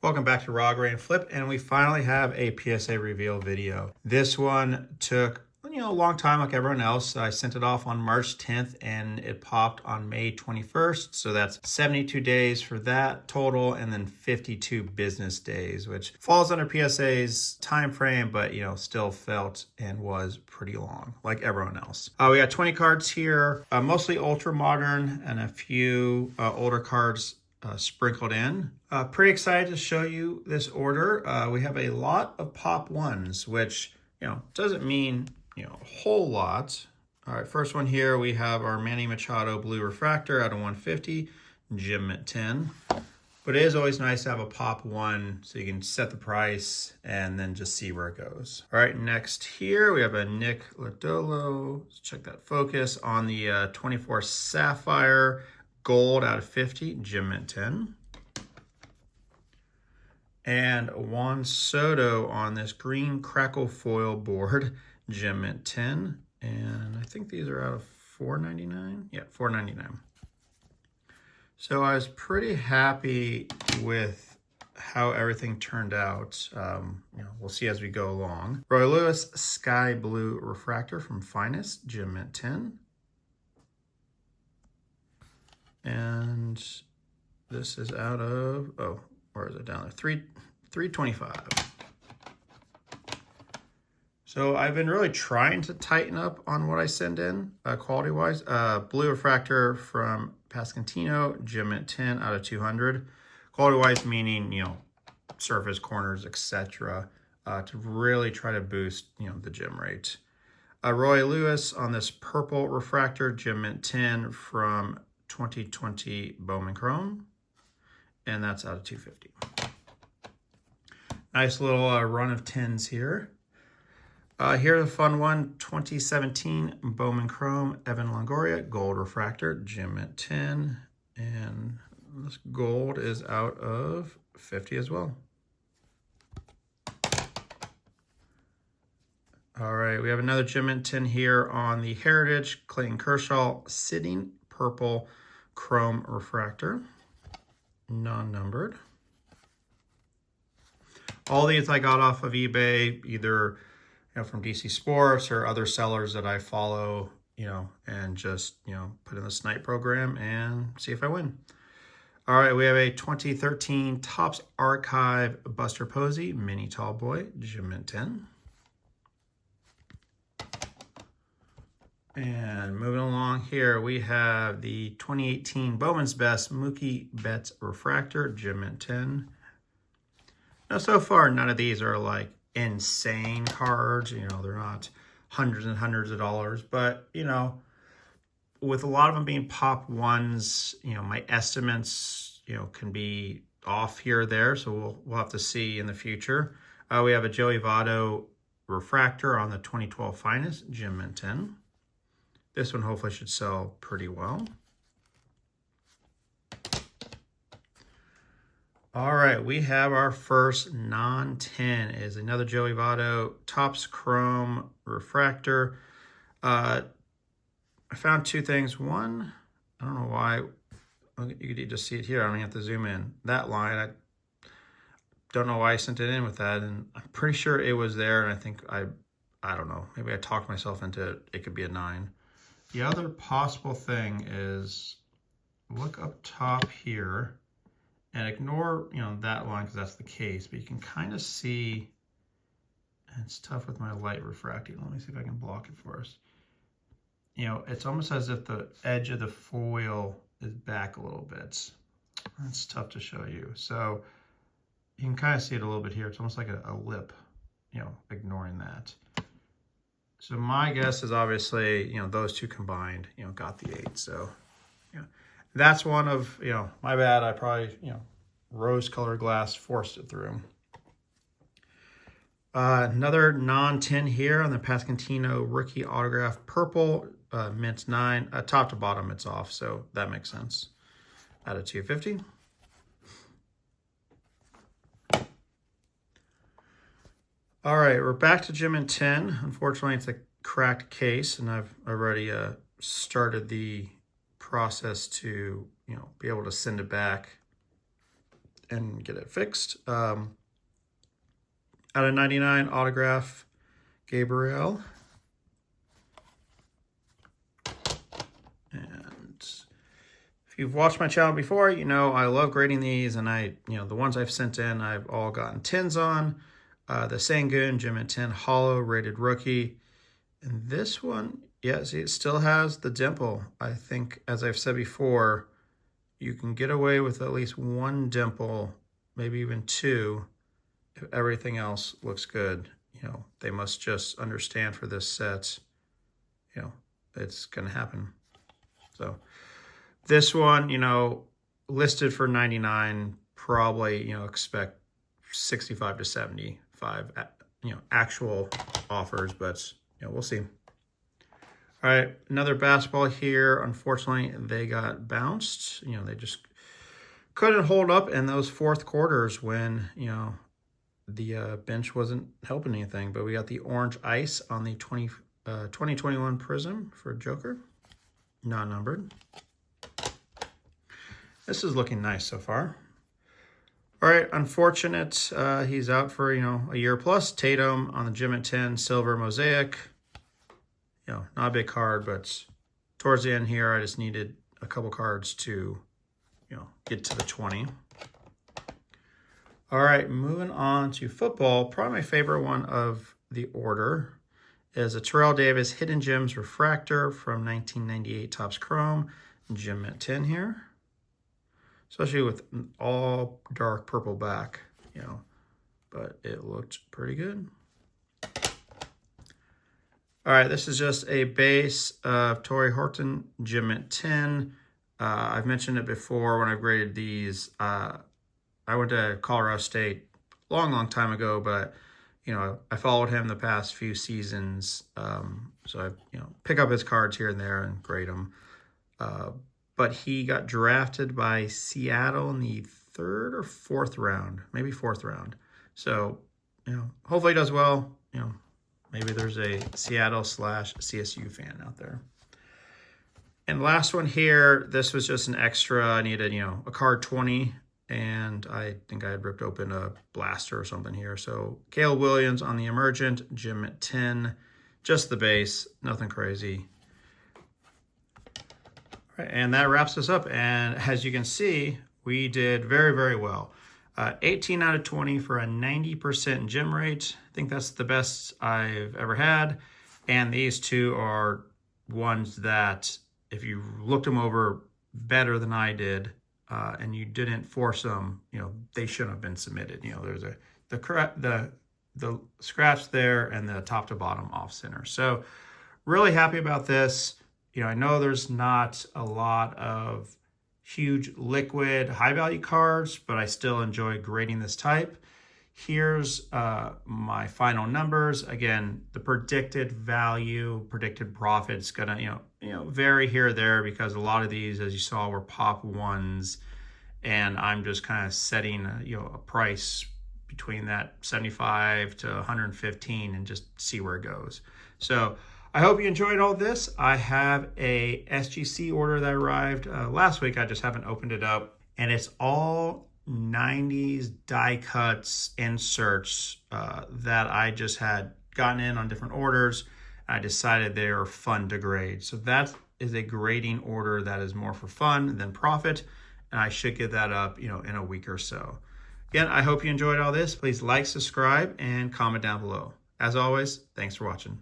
Welcome back to Raw Grain Flip, and we finally have a PSA reveal video. This one took a long time like everyone else. I sent it off on March 10th and it popped on May 21st. So that's 72 days for that total, and then 52 business days, which falls under PSA's time frame, but still felt and was pretty long like everyone else. We got 20 cards here, mostly ultra modern and a few older cards sprinkled in. Pretty excited to show you this order. We have a lot of pop ones, which doesn't mean a whole lot. All right, first one here, we have our Manny Machado Blue Refractor out of 150, Gem at 10. But it is always nice to have a pop one so you can set the price and then just see where it goes. All right, next here we have a Nick Lodolo. Let's check that focus on the 24 Sapphire Gold out of 50, Gem at 10. And Juan Soto on this green crackle foil board, Gem at 10. And I think these are out of $4.99. Yeah, $4.99. So I was pretty happy with how everything turned out. We'll see as we go along. Roy Lewis Sky Blue Refractor from Finest, Gem at 10. And this is out of, where is it down there? 325. So I've been really trying to tighten up on what I send in quality-wise. Blue Refractor from Pasquantino, Gem at 10 out of 200. Quality-wise meaning, surface, corners, etc. To really try to boost, the gem rate. Roy Lewis on this purple refractor, Gem at 10 from 2020 Bowman Chrome, and that's out of 250. Nice little run of 10s here. Here's a fun one, 2017 Bowman Chrome Evan Longoria Gold Refractor, Gem at 10, and this gold is out of 50 as well. All right, we have another Gem at 10 here on the Heritage Clayton Kershaw Sitting Purple Chrome Refractor, non-numbered. All these I got off of eBay, either from DC Sports or other sellers that I follow, and just put in the snipe program and see if I win. All right, we have a 2013 Topps Archive Buster Posey Mini Tall Boy, Gem at 10. And moving along here, we have the 2018 Bowman's Best Mookie Betts Refractor, Gem at 10. Now, so far, none of these are like insane cards. They're not hundreds and hundreds of dollars. But, with a lot of them being pop ones, my estimates, can be off here or there. So we'll have to see in the future. We have a Joey Votto Refractor on the 2012 Finest, Gem at 10. This one hopefully should sell pretty well. All right, we have our first non-10 is another Joey Votto Topps Chrome Refractor. I found two things. One, I don't know why, you could just see it here. I don't have to zoom in. That line, I don't know why I sent it in with that, and I'm pretty sure it was there, and I think I don't know, maybe I talked myself into it. It could be a 9. The other possible thing is look up top here and ignore, that line because that's the case, but you can kind of see, and it's tough with my light refracting. Let me see if I can block it for us. It's almost as if the edge of the foil is back a little bit. That's tough to show you. So you can kind of see it a little bit here. It's almost like a lip, ignoring that. So my guess is obviously, those two combined, got the 8. So, that's one of, my bad. I probably, rose-colored glass forced it through. Another non-10 here on the Pasquantino Rookie Autograph Purple, mint 9. Top to bottom, it's off, so that makes sense. Out of 250. All right, we're back to Gem at 10. Unfortunately, it's a cracked case, and I've already started the process to, be able to send it back and get it fixed. Out of 99, autograph Gabriel. And if you've watched my channel before, you know I love grading these, and the ones I've sent in, I've all gotten 10s on. The Sangoon Gem at 10 Hollow rated rookie. And this one, yeah, see, it still has the dimple. I think, as I've said before, you can get away with at least one dimple, maybe even two, if everything else looks good. They must just understand for this set, it's going to happen. So this one, listed for 99, probably, expect 65 to 75, actual offers, but we'll see. All right, another basketball here. Unfortunately, they got bounced. They just couldn't hold up in those fourth quarters when, the bench wasn't helping anything. But we got the orange ice on the 2021 Prism for Joker, non-numbered. This is looking nice so far. All right, unfortunate. He's out for, a year plus. Tatum on the Gem at 10, silver mosaic. Not a big card, but towards the end here, I just needed a couple cards to, get to the 20. All right, moving on to football. Probably my favorite one of the order is a Terrell Davis Hidden Gems Refractor from 1998 Topps Chrome, Gem at 10 here. Especially with all dark purple back, but it looked pretty good. All right, this is just a base of Torrey Horton Gem at 10. I've mentioned it before when I've graded these. I went to Colorado State a long time ago, but I followed him the past few seasons. So I pick up his cards here and there and grade them. But he got drafted by Seattle in the 3rd or 4th round, maybe 4th round. So, hopefully he does well. Maybe there's a Seattle/CSU fan out there. And last one here, this was just an extra. I needed, a card 20, and I think I had ripped open a blaster or something here. So Caleb Williams on the Emergent, Gem at 10, just the base, nothing crazy. And that wraps us up. And as you can see, we did very, very well. 18 out of 20 for a 90% gem rate. I think that's the best I've ever had. And these two are ones that, if you looked them over better than I did, and you didn't force them, they shouldn't have been submitted. There's the scratch there and the top to bottom off center. So really happy about this. I know there's not a lot of huge liquid high value cards, but I still enjoy grading this type. Here's my final numbers. Again, the predicted value, predicted profit is gonna vary here or there, because a lot of these, as you saw, were pop ones, and I'm just kind of setting a price between that 75 to 115 and just see where it goes. So I hope you enjoyed all this. I have a SGC order that arrived last week. I just haven't opened it up. And it's all 90s die cuts, inserts that I just had gotten in on different orders. I decided they are fun to grade. So that is a grading order that is more for fun than profit. And I should get that up, in a week or so. Again, I hope you enjoyed all this. Please like, subscribe, and comment down below. As always, thanks for watching.